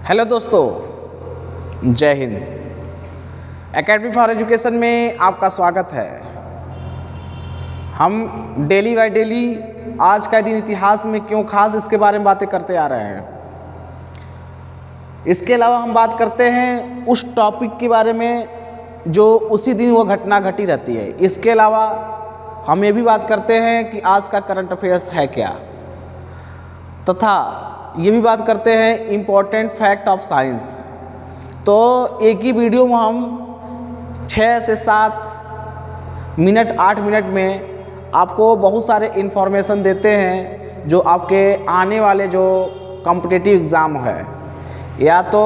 Hello दोस्तों, जय Hind. Academy for education में आपका स्वागत है। हम डेली बाय डेली आज का दिन इतिहास में क्यों खास इसके बारे में बातें करते आ रहे हैं। इसके अलावा हम बात करते हैं उस टॉपिक के बारे में जो उसी दिन वो घटना घटी रहती है। इसके अलावा हम ये भी बात करते हैं कि आज का करंट अफेयर्स है क्या, तथा ये भी बात करते हैं इम्पोर्टेंट फैक्ट ऑफ साइंस। तो एक ही वीडियो में हम 6 से 7 मिनट 8 मिनट में आपको बहुत सारे इन्फॉर्मेशन देते हैं जो आपके आने वाले जो कॉम्पिटिटिव एग्ज़ाम है या तो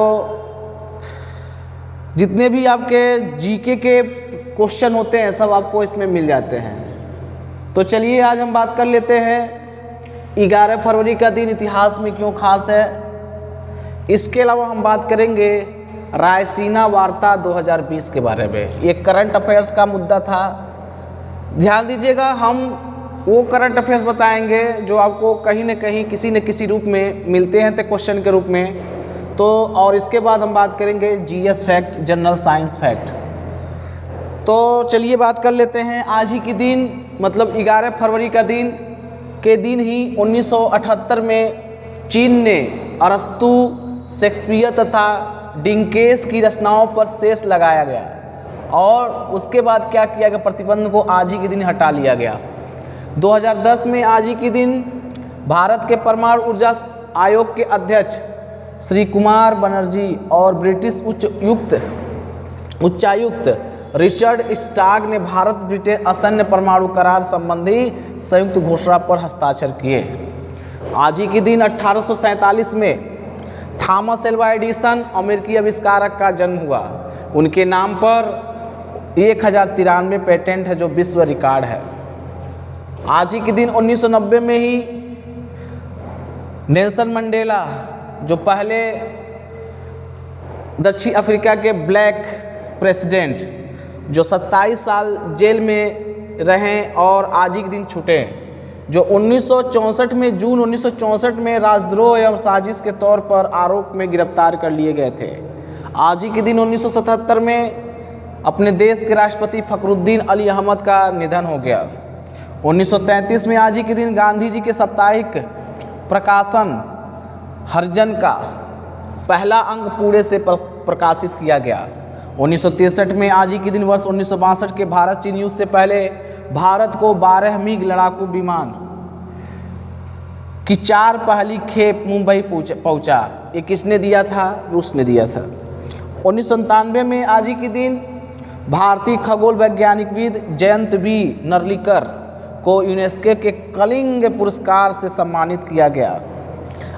जितने भी आपके जीके के क्वेश्चन होते हैं सब आपको इसमें मिल जाते हैं। तो चलिए आज हम बात कर लेते हैं 11 फरवरी का दिन इतिहास में क्यों खास है। इसके अलावा हम बात करेंगे रायसीना वार्ता 2020 के बारे में। ये करंट अफेयर्स का मुद्दा था। ध्यान दीजिएगा, हम वो करंट अफेयर्स बताएंगे जो आपको कहीं न कहीं किसी न किसी रूप में मिलते हैं तो क्वेश्चन के रूप में। तो और इसके बाद हम बात करेंगे GS fact, general science fact. तो चलिए बात कर लेते हैं आज ही के दिन, मतलब 11 फरवरी का दिन के दिन ही 1978 में चीन ने अरस्तु, शेक्सपियर तथा डिंकेस की रचनाओं पर सेस लगाया गया और उसके बाद क्या किया गया, प्रतिबंध को आज ही के दिन हटा लिया गया। 2010 में आज ही के दिन भारत के परमाणु ऊर्जा आयोग के अध्यक्ष श्री कुमार बनर्जी और ब्रिटिश उच्चायुक्त रिचर्ड स्टाग ने भारत ब्रिटेन असैन्य परमाणु करार संबंधी संयुक्त घोषणा पर हस्ताक्षर किए। आज ही के दिन 1847 में थॉमस एल्वा एडिसन अमेरिकी आविष्कारक का जन्म हुआ। उनके नाम पर 1093 पेटेंट है जो विश्व रिकॉर्ड है। आज ही के दिन 1990 में ही नेल्सन मंडेला, जो पहले दक्षिण अफ्रीका के ब्लैक प्रेसिडेंट, जो 27 साल जेल में रहें और आज ही के दिन छूटे, जो 1964 में जून 1964 में राजद्रोह एवं साजिश के तौर पर आरोप में गिरफ्तार कर लिए गए थे। आज ही के दिन 1977 में अपने देश के राष्ट्रपति फखरुद्दीन अली अहमद का निधन हो गया। 1933 में आज ही के दिन गांधी जी के साप्ताहिक प्रकाशन हरिजन का पहला अंक पूरे से प्रकाशित किया गया। 1963 में आज ही के दिन वर्ष 1962 के भारत चीन युद्ध से पहले भारत को 12 मिग लड़ाकू विमान की 4 पहली खेप मुंबई पहुंचा। ये किसने दिया था? रूस ने दिया था। 1997 में आज ही के दिन भारतीय खगोल वैज्ञानिकविद जयंत बी नर्लिकर को यूनेस्को के कलिंग पुरस्कार से सम्मानित किया गया।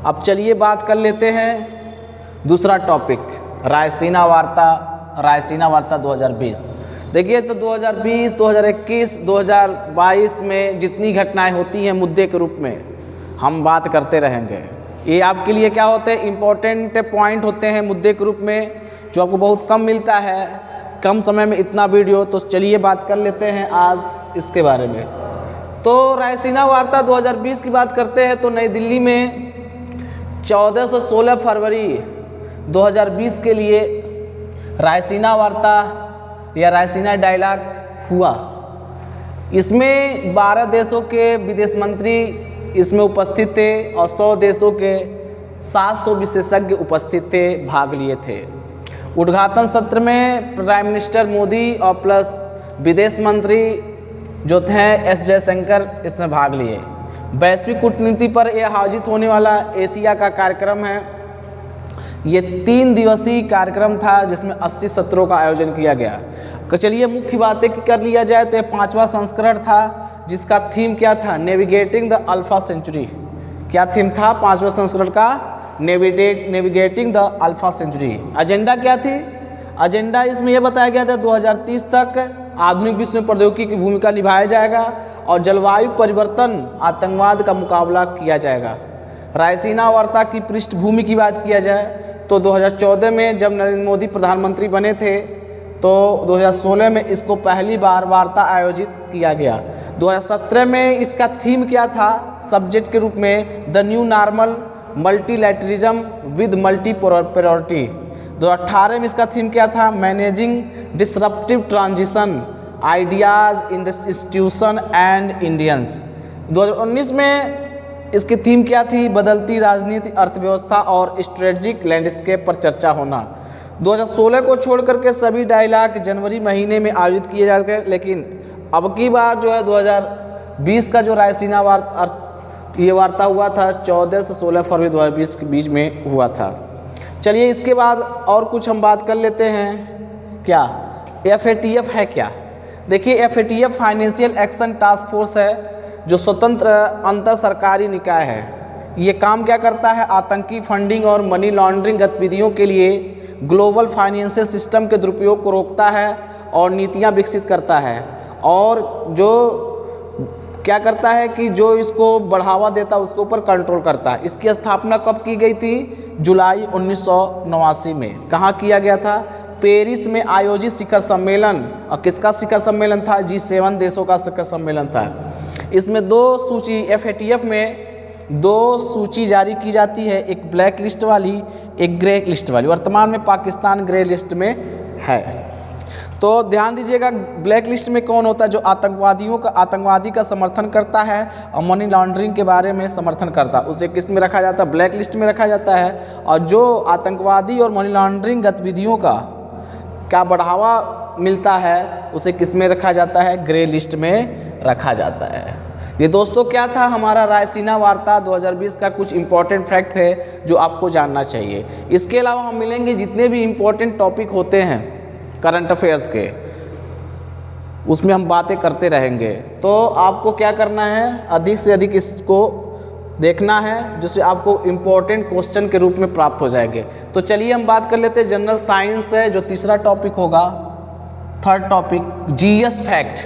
अब चलिए बात कर लेते हैं दूसरा टॉपिक, रायसीना वार्ता 2020। देखिए, तो 2020, 2021, 2022 में जितनी घटनाएं होती हैं मुद्दे के रूप में हम बात करते रहेंगे। ये आपके लिए क्या होते हैं, इम्पोर्टेंट पॉइंट होते हैं मुद्दे के रूप में, जो आपको बहुत कम मिलता है, कम समय में इतना वीडियो। तो चलिए बात कर लेते हैं आज इसके बारे में। तो रायसीना वार्ता 2020 की बात करते हैं तो नई दिल्ली में 14 से 16 फरवरी 2020 के लिए रायसीना वार्ता या रायसीना डायलॉग हुआ। इसमें 12 देशों के विदेश मंत्री इसमें उपस्थित थे और 100 देशों के 700 विशेषज्ञ उपस्थित थे, भाग लिए थे। उद्घाटन सत्र में प्राइम मिनिस्टर मोदी और प्लस विदेश मंत्री जो थे एस जयशंकर इसमें भाग लिए। वैश्विक कूटनीति पर यह आयोजित होने वाला एशिया का कार्यक्रम है। ये 3 दिवसीय कार्यक्रम था जिसमें 80 सत्रों का आयोजन किया गया। तो चलिए मुख्य बातें कर लिया जाए तो 5वां संस्करण था जिसका थीम क्या था, नेविगेटिंग द अल्फा सेंचुरी। क्या थीम था 5वां संस्करण का? Navigating the alpha century. Agenda क्या थी? एजेंडा इसमें यह बताया गया था 2030 तक आधुनिक विश्व में प्रौद्योगिकी की भूमिका निभाया जाएगा और जलवायु परिवर्तन, आतंकवाद का मुकाबला किया जाएगा। रायसीना वार्ता की पृष्ठभूमि की बात किया जाए तो 2014 में जब नरेंद्र मोदी प्रधानमंत्री बने थे तो 2016 में इसको पहली बार वार्ता आयोजित किया गया। 2017 में इसका थीम क्या था, सब्जेक्ट के रूप में the new normal मल्टीलैटरिज्म with multi priority. 2018 में इसका थीम क्या था? Managing disruptive transition ideas institution and Indians. 2019 में इसकी थीम क्या थी? बदलती राजनीति, अर्थव्यवस्था और स्ट्रेटजिक लैंडस्केप पर चर्चा होना। 2016 को छोड़ करके सभी डायलॉग जनवरी महीने में आयोजित किए जाते हैं, लेकिन अब की बार जो है 2020 का जो रायसीना वार्ता हुआ था 14 से 16 फरवरी 2020 के बीच में हुआ था। चलिए इसके बाद और कुछ हम बात कर लेते हैं। क्या FATF है? क्या देखिए, FATF financial action task force है जो स्वतंत्र अंतर सरकारी निकाय है। ये काम क्या करता है? आतंकी फंडिंग और मनी लॉन्ड्रिंग गतिविधियों के लिए ग्लोबल फाइनेंशियल सिस्टम के दुरुपयोग को रोकता है और नीतियां विकसित करता है, और जो क्या करता है कि जो इसको बढ़ावा देता है उसके ऊपर कंट्रोल करता है। इसकी स्थापना कब की गई थी? जुलाई 1989 में। कहाँ किया गया था? पेरिस में आयोजित शिखर सम्मेलन। और किसका शिखर सम्मेलन था? G7 देशों का शिखर सम्मेलन था। इसमें दो सूची, FATF में दो सूची जारी की जाती है, एक ब्लैक लिस्ट वाली, एक ग्रे लिस्ट वाली। वर्तमान में पाकिस्तान ग्रे लिस्ट में है। तो ध्यान दीजिएगा, ब्लैक लिस्ट में कौन होता है? जो आतंकवादी का समर्थन करता है और मनी लॉन्ड्रिंग के बारे में समर्थन करता है, उसे किस में रखा जाता है? ब्लैक लिस्ट में रखा जाता है। और जो आतंकवादी और मनी लॉन्ड्रिंग गतिविधियों का बढ़ावा मिलता है उसे किस में रखा जाता है? ग्रे लिस्ट में रखा जाता है। ये दोस्तों क्या था? हमारा रायसीना वार्ता 2020 का कुछ इंपॉर्टेंट फैक्ट थे जो आपको जानना चाहिए। इसके अलावा हम मिलेंगे जितने भी इम्पोर्टेंट टॉपिक होते हैं करंट अफेयर्स के, उसमें हम बातें करते रहेंगे। तो आपको क्या करना है? अधिक से अधिक इसको देखना है, जिससे आपको इम्पोर्टेंट क्वेश्चन के रूप में प्राप्त हो जाएंगे। तो चलिए हम बात कर लेते हैं जनरल साइंस है, जो तीसरा टॉपिक होगा, थर्ड टॉपिक GS फैक्ट।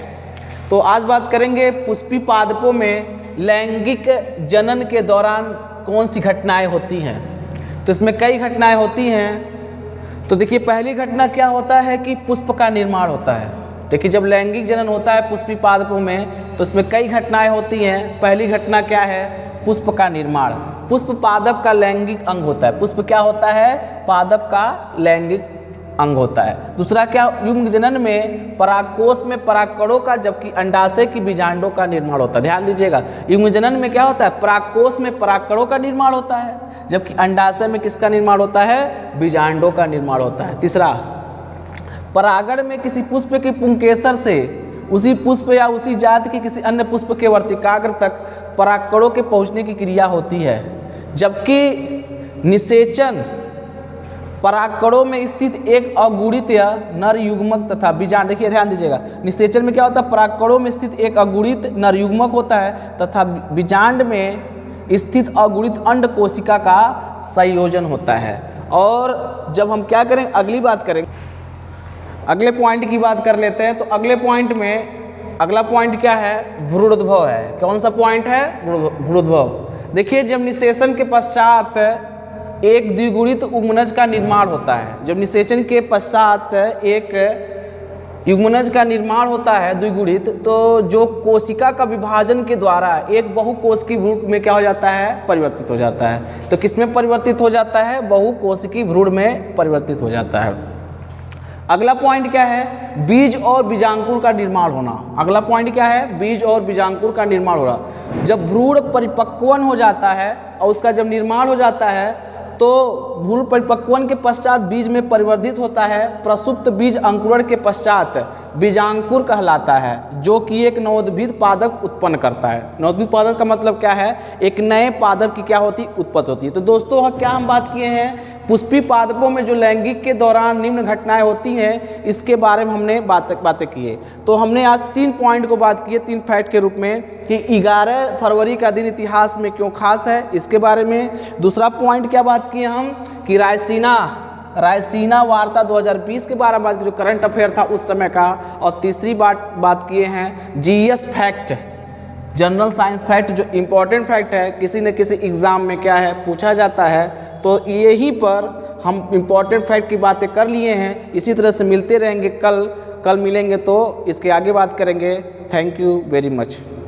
तो आज बात करेंगे पुष्पी पादपों में लैंगिक जनन के दौरान कौन सी घटनाएं होती हैं। तो इसमें कई घटनाएं होती हैं। तो देखिए, पहली घटना क्या होता है कि पुष्प का निर्माण होता है। देखिए, जब लैंगिक जनन होता है पुष्पी पादपों में तो इसमें कई घटनाएं होती हैं। पहली घटना क्या है? पुष्प का निर्माण। पुष्प पादप का लैंगिक अंग होता है। पुष्प क्या होता है? पादप का लैंगिक अंग होता है। दूसरा क्या? युग्म जनन में परागकोश में परागकणों का, जबकि अंडाशय की बीजांडों का निर्माण होता है। ध्यान दीजिएगा, युग्म जनन में क्या होता है? परागकोश में परागकणों का निर्माण होता है, जबकि अंडाशय में किसका निर्माण होता है? बीजांडों का निर्माण होता है। तीसरा, परागण में किसी पुष्प के पुंकेसर से उसी पुष्प या उसी जाति के किसी अन्य पुष्प के वर्तिकाग्र तक परागकणों के पहुंचने की क्रिया होती है, जबकि निषेचन परागकणों में स्थित एक अगुणित नर युग्मक तथा बीजांड। देखिए ध्यान दीजिएगा, निषेचन में क्या होता है? परागकणों में स्थित एक अगुणित नर युग्मक होता है तथा बीजांड में स्थित अगुणित अंड कोशिका का संयोजन होता है। और जब हम क्या करें, अगली बात करेंगे, अगले पॉइंट की बात कर लेते हैं। तो अगले पॉइंट में अगला पॉइंट क्या है? भ्रूणोद्भव है। कौन सा पॉइंट है? भ्रूणोद्भव। देखिए, जब निषेचन के पश्चात एक द्विगुणित उग्मनज का निर्माण होता है, जब निषेचन के पश्चात एक युग्मनज का निर्माण होता है द्विगुणित, तो जो कोशिका का विभाजन के द्वारा एक बहुकोशिकी भ्रूण में क्या हो जाता है? परिवर्तित हो जाता है। तो किस में परिवर्तित हो जाता है? बहुकोशिकी भ्रूण में परिवर्तित हो जाता है। अगला पॉइंट क्या है? बीज और बीजांकुर का निर्माण होना। अगला पॉइंट क्या है? बीज और बीजांकुर का निर्माण हो रहा। जब भ्रूण परिपक्वन हो जाता है और उसका जब निर्माण हो जाता है तो भ्रूण परिपक्वन के पश्चात बीज में परिवर्तित होता है। प्रसुप्त बीज अंकुरण के पश्चात बीजांकुर कहलाता है, जो कि एक नवोद्भिद पादप उत्पन्न करता है। नवोद्भिद पादप का मतलब क्या है? एक नए पादप की क्या होती? उत्पत्ति होती है। तो दोस्तों, क्या हम बात किए हैं? पुष्पी पादपों में जो लैंगिक के दौरान निम्न घटनाएं होती हैं, इसके बारे में हमने बातें की है। तो हमने आज 3 पॉइंट को बात की है, 3 फैक्ट के रूप में, कि 11 फरवरी का दिन इतिहास में क्यों खास है, इसके बारे में। दूसरा पॉइंट क्या बात किए हम, कि रायसीना वार्ता 2020 के बारे में बात की, जो करंट अफेयर था उस समय का। और तीसरी बात किए हैं GS fact, general science fact, जो इम्पोर्टेंट फैक्ट है, किसी न किसी एग्ज़ाम में क्या है? पूछा जाता है। तो यहीं पर हम इम्पोर्टेंट फैक्ट की बातें कर लिए हैं। इसी तरह से मिलते रहेंगे, कल मिलेंगे तो इसके आगे बात करेंगे। Thank you very much.